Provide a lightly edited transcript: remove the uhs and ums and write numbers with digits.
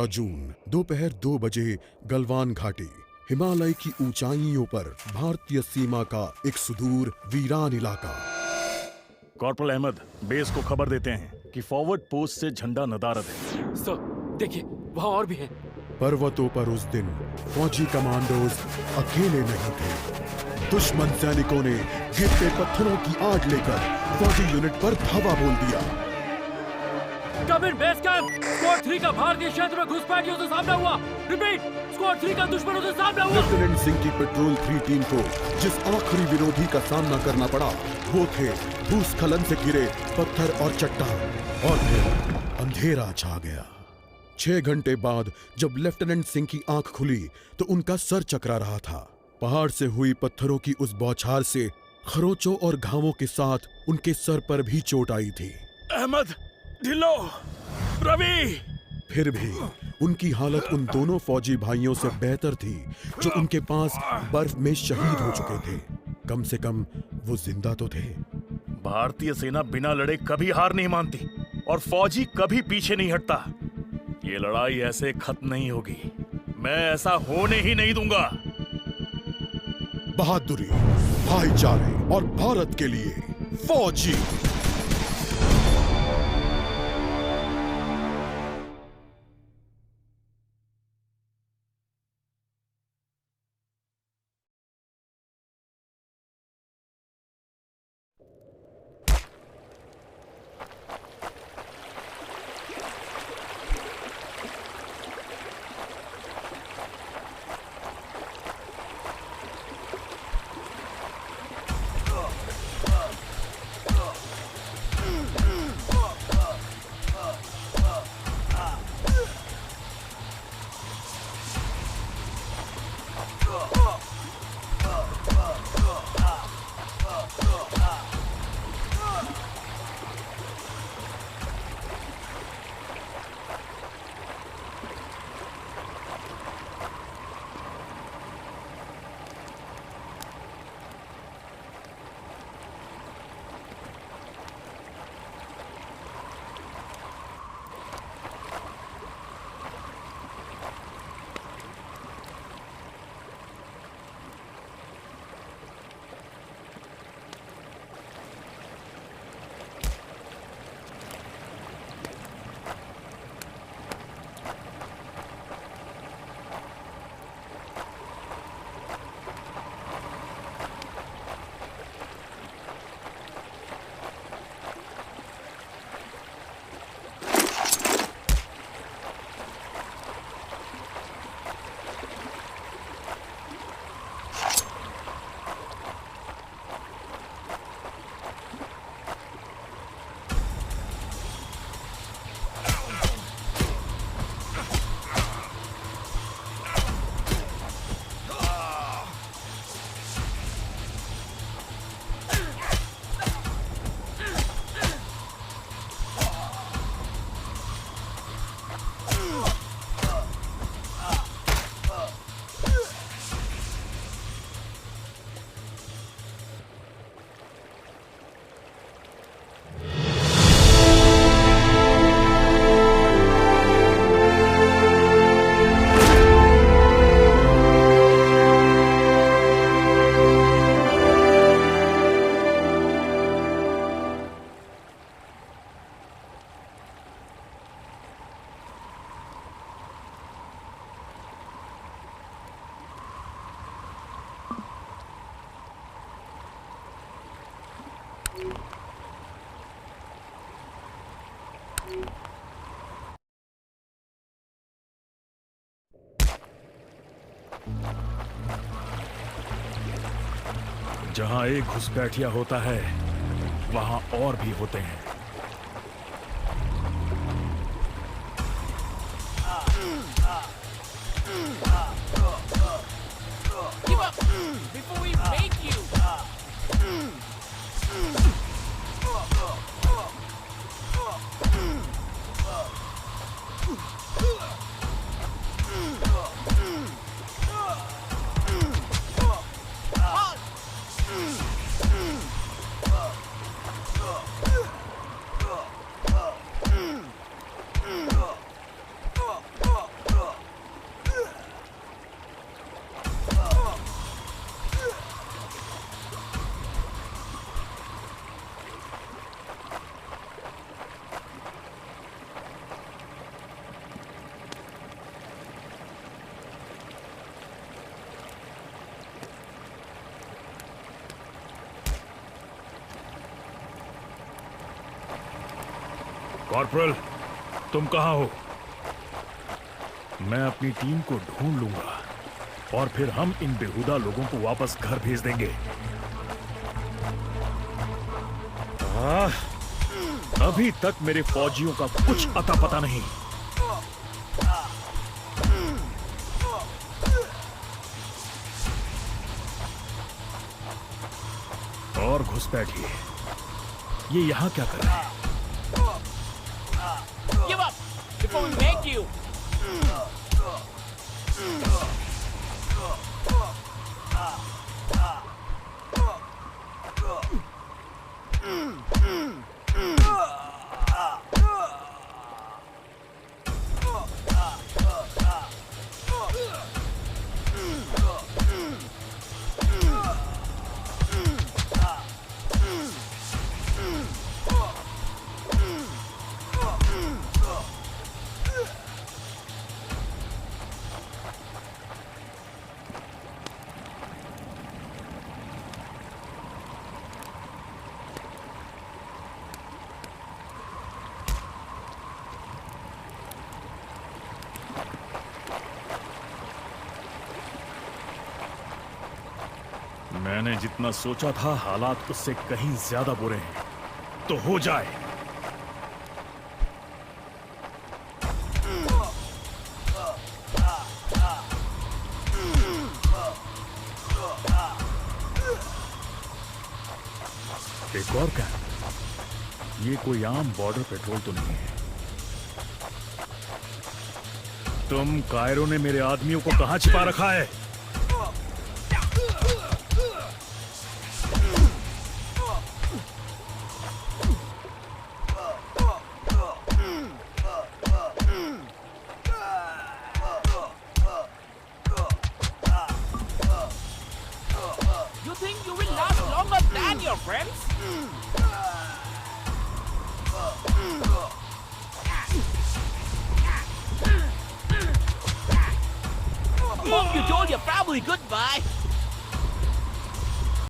जून दोपहर 2 बजे गलवान घाटी, हिमालय की ऊंचाइयों पर भारतीय सीमा का एक सुदूर वीरान इलाका। कॉर्पोरल अहमद, बेस को खबर देते हैं कि फॉरवर्ड पोस्ट से झंडा नदारद है। सर, देखिए वहाँ और भी हैं। पर्वतों पर उस दिन फौजी कमांडोज अकेले नहीं थे। दुश्मन सैनिकों ने गिरते पत्थरों की आग लेकर फौजी यूनिट पर धावा बोल दिया। कम इन बेस कैंप, स्क्वाड 3 का भारतीय क्षेत्र में घुसपैठियों से सामना हुआ। रिपीट, स्क्वाड 3 का दुश्मनों से सामना हुआ। लेफ्टिनेंट सिंह की पेट्रोल 3 टीम को जिस आखिरी विरोधी का सामना करना पड़ा वो थे भूस्खलन से घिरे पत्थर और चट्टान। और फिर अंधेरा छा गया। 6 घंटे बाद जब लेफ्टिनेंट सिंह की आंख खुली तो उनका सर चकरा रहा था। पहाड़ से हुई पत्थरों की उस बौछार से खरोचों और घावों के साथ उनके सर पर भी चोट आई थी। अहमद, ढिल्लो, रवि। फिर भी उनकी हालत उन दोनों फौजी भाइयों से बेहतर थी जो उनके पास बर्फ में शहीद हो चुके थे। कम से कम वो जिंदा तो थे। भारतीय सेना बिना लड़े कभी हार नहीं मानती और फौजी कभी पीछे नहीं हटता। ये लड़ाई ऐसे खत्म नहीं होगी। मैं ऐसा होने ही नहीं दूंगा। बहादुरी, भाईचारे और भारत के लिए फौजी। जहां एक घुसपैठिया होता है वहां और भी होते हैं। Give up before we make you. Corporal, तुम कहां हो? मैं अपनी टीम को ढूंढ लूंगा और फिर हम इन बेहुदा लोगों को वापस घर भेज देंगे। अभी तक मेरे फौजियों का कुछ अता पता नहीं। और घुसपैठिए, ये यहां क्या कर रहे हैं? Give up before we make you. मैंने जितना सोचा था हालात उससे कहीं ज्यादा बुरे हैं। तो हो जाए। एक और क्या? ये कोई आम बॉर्डर पेट्रोल तो नहीं है। तुम कायरो ने मेरे आदमियों को कहां छिपा रखा है? You think you will last longer than your friends? Hope you told your family goodbye.